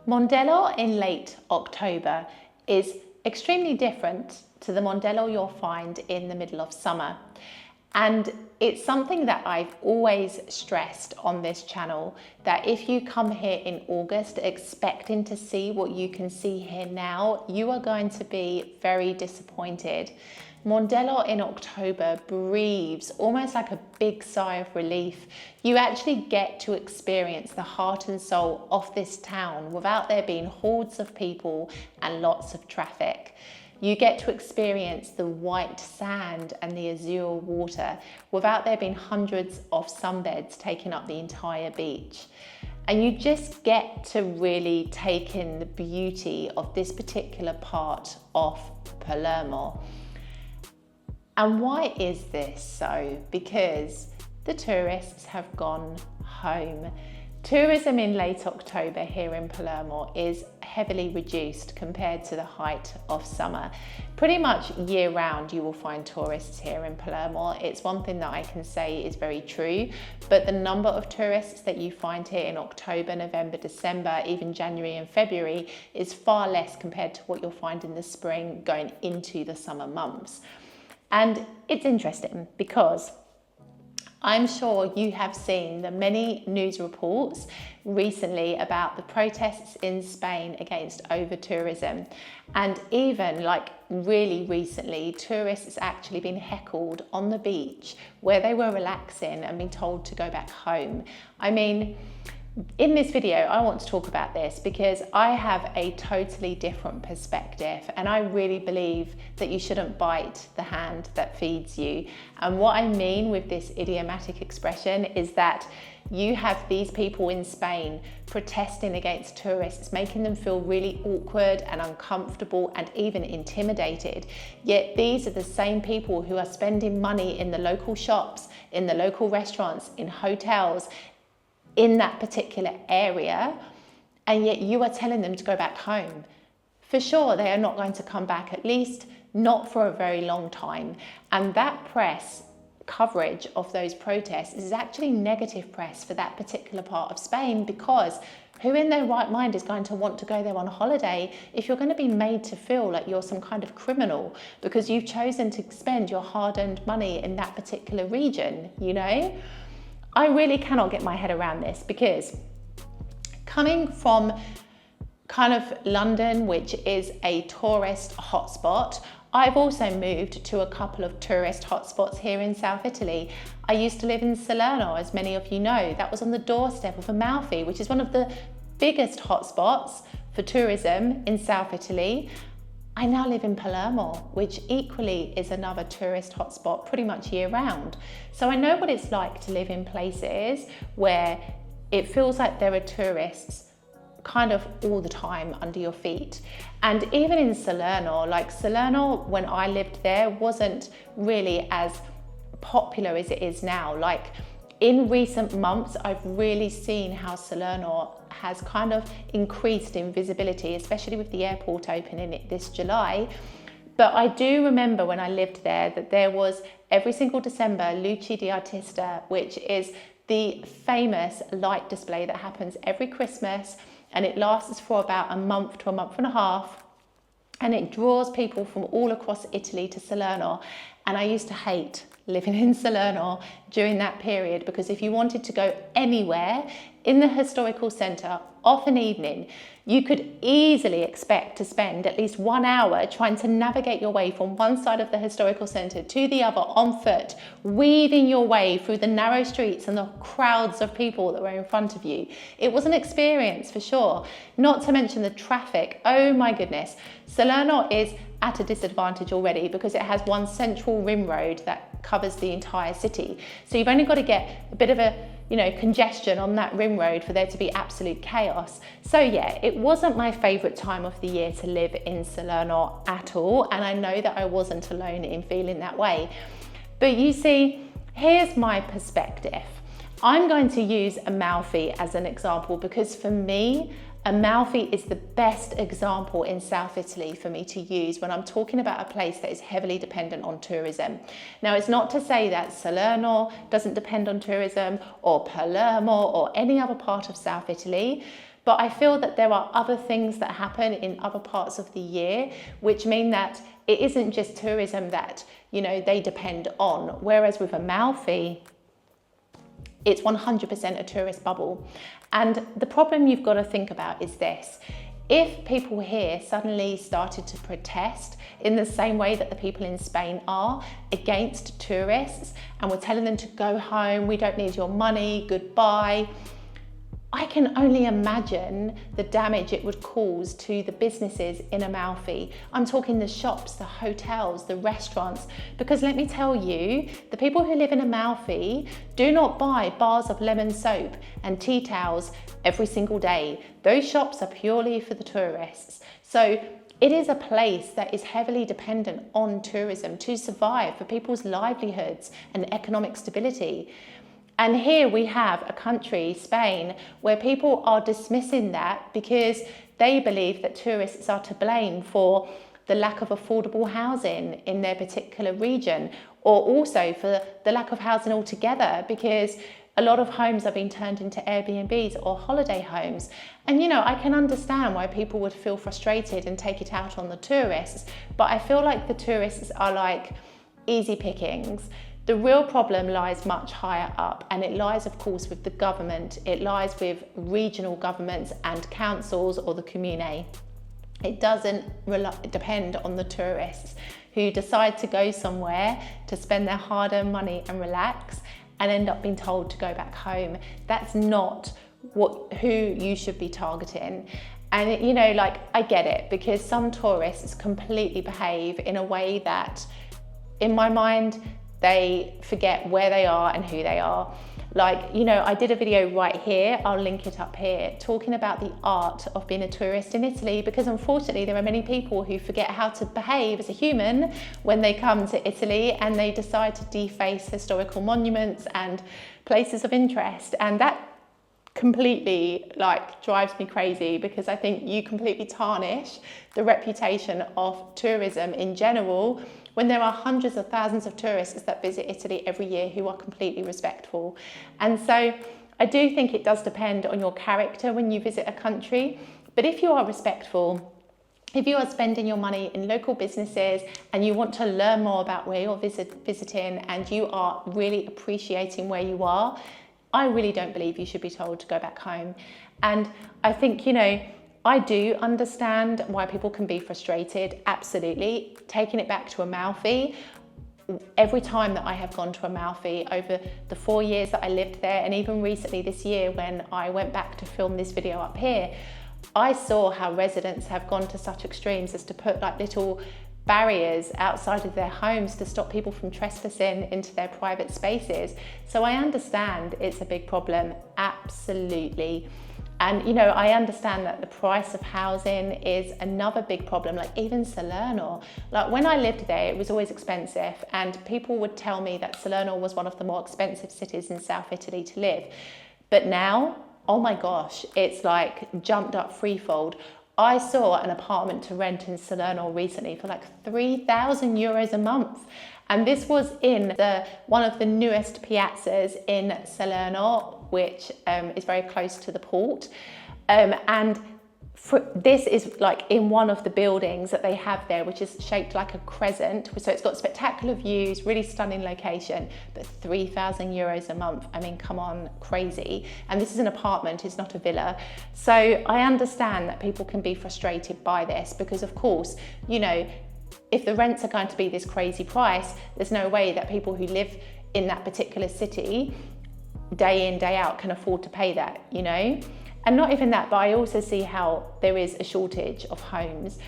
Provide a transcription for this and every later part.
Mondello in late October is extremely different to the Mondello you'll find in the middle of summer. And it's something that I've always stressed on this channel, that if you come here in August expecting to see what you can see here now, you are going to be very disappointed. Mondello in October breathes almost like a big sigh of relief. You actually get to experience the heart and soul of this town without there being hordes of people and lots of traffic. You get to experience the white sand and the azure water without there being hundreds of sunbeds taking up the entire beach. And you just get to really take in the beauty of this particular part of Palermo. And why is this so? Because the tourists have gone home. Tourism in late October here in Palermo is heavily reduced compared to the height of summer. Pretty much year round you will find tourists here in Palermo. It's one thing that I can say is very true, but the number of tourists that you find here in October, November, December, even January and February is far less compared to what you'll find in the spring going into the summer months. And it's interesting because I'm sure you have seen the many news reports recently about the protests in Spain against over-tourism. And even like really recently, tourists actually been heckled on the beach where they were relaxing and been told to go back home. I mean, in this video, I want to talk about this because I have a totally different perspective, and I really believe that you shouldn't bite the hand that feeds you. And what I mean with this idiomatic expression is that you have these people in Spain protesting against tourists, making them feel really awkward and uncomfortable and even intimidated. Yet these are the same people who are spending money in the local shops, in the local restaurants, in hotels, in that particular area, and yet you are telling them to go back home. For sure, they are not going to come back, at least not for a very long time. And that press coverage of those protests is actually negative press for that particular part of Spain, because who in their right mind is going to want to go there on holiday if you're going to be made to feel like you're some kind of criminal because you've chosen to spend your hard-earned money in that particular region, you know? I really cannot get my head around this, because coming from kind of London, which is a tourist hotspot, I've also moved to a couple of tourist hotspots here in South Italy. I used to live in Salerno, as many of you know. That was on the doorstep of Amalfi, which is one of the biggest hotspots for tourism in South Italy. I now live in Palermo, which equally is another tourist hotspot pretty much year round. So I know what it's like to live in places where it feels like there are tourists kind of all the time under your feet. And even in Salerno, like Salerno, when I lived there, wasn't really as popular as it is now. Like in recent months, I've really seen how Salerno has kind of increased in visibility, especially with the airport opening it this July. But I do remember when I lived there that there was every single December Luci di Artista, which is the famous light display that happens every Christmas, and it lasts for about a month to a month and a half, and it draws people from all across Italy to Salerno. And I used to hate living in Salerno during that period, because if you wanted to go anywhere in the historical centre of an evening, you could easily expect to spend at least 1 hour trying to navigate your way from one side of the historical centre to the other on foot, weaving your way through the narrow streets and the crowds of people that were in front of you. It was an experience for sure, not to mention the traffic. Oh my goodness. Salerno is at a disadvantage already because it has one central rim road that covers the entire city. So you've only got to get a bit of a congestion on that rim road for there to be absolute chaos. So yeah, it wasn't my favorite time of the year to live in Salerno at all. And I know that I wasn't alone in feeling that way. But you see, here's my perspective. I'm going to use Amalfi as an example because for me, Amalfi is the best example in South Italy for me to use when I'm talking about a place that is heavily dependent on tourism. Now, it's not to say that Salerno doesn't depend on tourism, or Palermo, or any other part of South Italy, But I feel that there are other things that happen in other parts of the year, which mean that it isn't just tourism that, they depend on. Whereas with Amalfi, it's 100% a tourist bubble. And the problem you've got to think about is this. If people here suddenly started to protest in the same way that the people in Spain are against tourists and were telling them to go home, we don't need your money, goodbye, I can only imagine the damage it would cause to the businesses in Amalfi. I'm talking the shops, the hotels, the restaurants, because let me tell you, the people who live in Amalfi do not buy bars of lemon soap and tea towels every single day. Those shops are purely for the tourists. So it is a place that is heavily dependent on tourism to survive, for people's livelihoods and economic stability. And here we have a country, Spain, where people are dismissing that because they believe that tourists are to blame for the lack of affordable housing in their particular region, or also for the lack of housing altogether, because a lot of homes are being turned into Airbnbs or holiday homes. And I can understand why people would feel frustrated and take it out on the tourists, but I feel like the tourists are like easy pickings. The real problem lies much higher up, and it lies, of course, with the government. It lies with regional governments and councils or the comune. It doesn't depend on the tourists who decide to go somewhere to spend their hard-earned money and relax and end up being told to go back home. That's not who you should be targeting. And I get it, because some tourists completely behave in a way that, in my mind, they forget where they are and who they are. I did a video right here, I'll link it up here, talking about the art of being a tourist in Italy, because unfortunately there are many people who forget how to behave as a human when they come to Italy and they decide to deface historical monuments and places of interest. And that completely drives me crazy, because I think you completely tarnish the reputation of tourism in general when there are hundreds of thousands of tourists that visit Italy every year who are completely respectful. And so I do think it does depend on your character when you visit a country. But if you are respectful, if you are spending your money in local businesses and you want to learn more about where you're visiting and you are really appreciating where you are, I really don't believe you should be told to go back home. And I think, I do understand why people can be frustrated, absolutely. Taking it back to Amalfi, every time that I have gone to Amalfi over the 4 years that I lived there, and even recently this year when I went back to film this video up here, I saw how residents have gone to such extremes as to put little barriers outside of their homes to stop people from trespassing into their private spaces. So I understand it's a big problem, absolutely. And I understand that the price of housing is another big problem, even Salerno. When I lived there, it was always expensive, and people would tell me that Salerno was one of the more expensive cities in South Italy to live. But now, oh my gosh, it's jumped up threefold. I saw an apartment to rent in Salerno recently for 3,000 euros a month. And this was in one of the newest piazzas in Salerno, which is very close to the port. This is in one of the buildings that they have there, which is shaped like a crescent. So it's got spectacular views, really stunning location, but 3,000 euros a month. I mean, come on, crazy. And this is an apartment, it's not a villa. So I understand that people can be frustrated by this because, of course, if the rents are going to be this crazy price, there's no way that people who live in that particular city day in, day out can afford to pay that, And not even that, but I also see how there is a shortage of homes.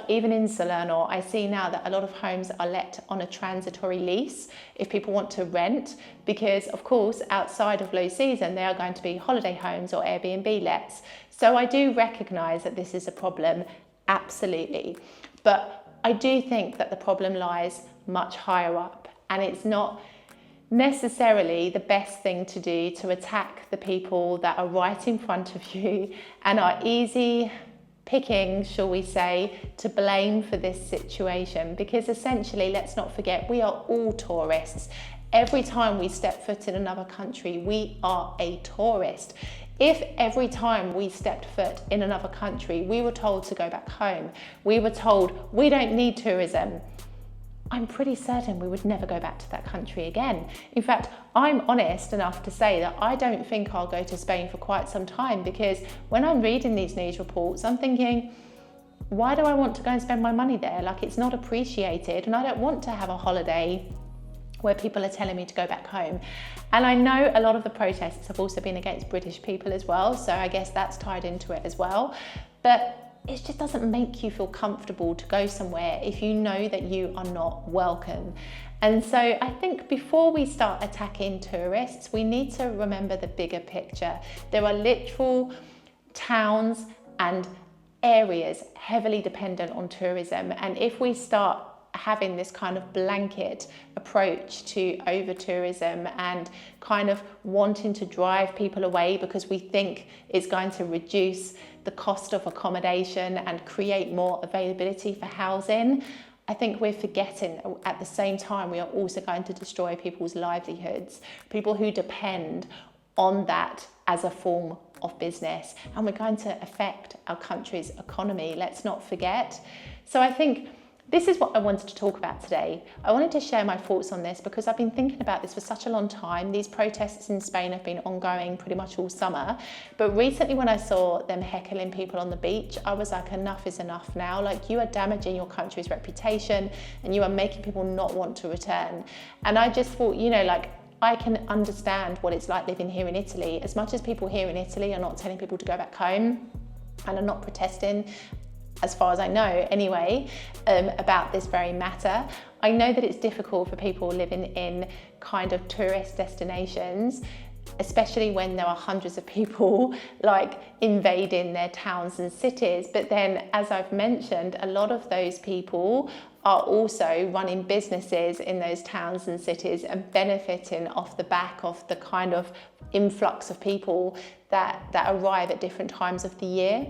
Even in Salerno, I see now that a lot of homes are let on a transitory lease if people want to rent, because of course, outside of low season, they are going to be holiday homes or Airbnb lets. So I do recognise that this is a problem, absolutely. But I do think that the problem lies much higher up, and it's not necessarily the best thing to do to attack the people that are right in front of you and are easy picking, shall we say, to blame for this situation. Because essentially, let's not forget, we are all tourists. Every time we step foot in another country, we are a tourist. If every time we stepped foot in another country, we were told to go back home, we were told we don't need tourism, I'm pretty certain we would never go back to that country again. In fact, I'm honest enough to say that I don't think I'll go to Spain for quite some time, because when I'm reading these news reports, I'm thinking, why do I want to go and spend my money there? Like, it's not appreciated, and I don't want to have a holiday where people are telling me to go back home. And I know a lot of the protests have also been against British people as well, so I guess that's tied into it as well. But it just doesn't make you feel comfortable to go somewhere if you know that you are not welcome. And so I think before we start attacking tourists, we need to remember the bigger picture. There are literal towns and areas heavily dependent on tourism, and if we start having this kind of blanket approach to over tourism and kind of wanting to drive people away because we think it's going to reduce the cost of accommodation and create more availability for housing, I think we're forgetting at the same time we are also going to destroy people's livelihoods, people who depend on that as a form of business, and we're going to affect our country's economy. Let's not forget. So I think this is what I wanted to talk about today. I wanted to share my thoughts on this because I've been thinking about this for such a long time. These protests in Spain have been ongoing pretty much all summer. But recently when I saw them heckling people on the beach, I was like, enough is enough now. Like, you are damaging your country's reputation and you are making people not want to return. And I just thought, you know, like, I can understand what it's like living here in Italy. As much as people here in Italy are not telling people to go back home and are not protesting, as far as I know anyway, about this very matter, I know that it's difficult for people living in kind of tourist destinations, especially when there are hundreds of people like invading their towns and cities. But then, as I've mentioned, a lot of those people are also running businesses in those towns and cities and benefiting off the back of the kind of influx of people that arrive at different times of the year.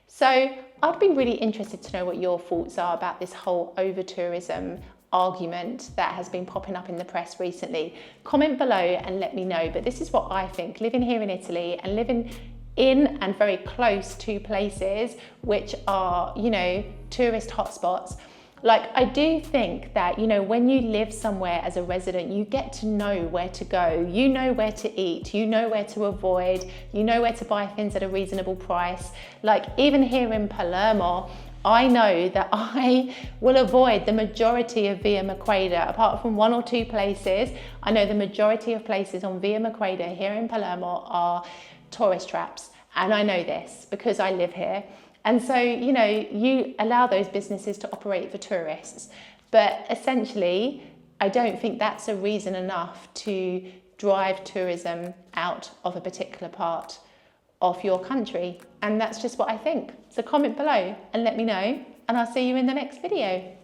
So I'd be really interested to know what your thoughts are about this whole over-tourism argument that has been popping up in the press recently. Comment below and let me know. But this is what I think, living here in Italy and living in and very close to places which are, you know, tourist hotspots. Like, I do think that, you know, when you live somewhere as a resident, you get to know where to go, you know where to eat, you know where to avoid, you know where to buy things at a reasonable price. Like, even here in Palermo, I know that I will avoid the majority of Via Maqueda, apart from one or two places. I know the majority of places on Via Maqueda here in Palermo are tourist traps. And I know this because I live here. And so, you know, you allow those businesses to operate for tourists. But essentially, I don't think that's a reason enough to drive tourism out of a particular part of your country. And that's just what I think. So comment below and let me know, and I'll see you in the next video.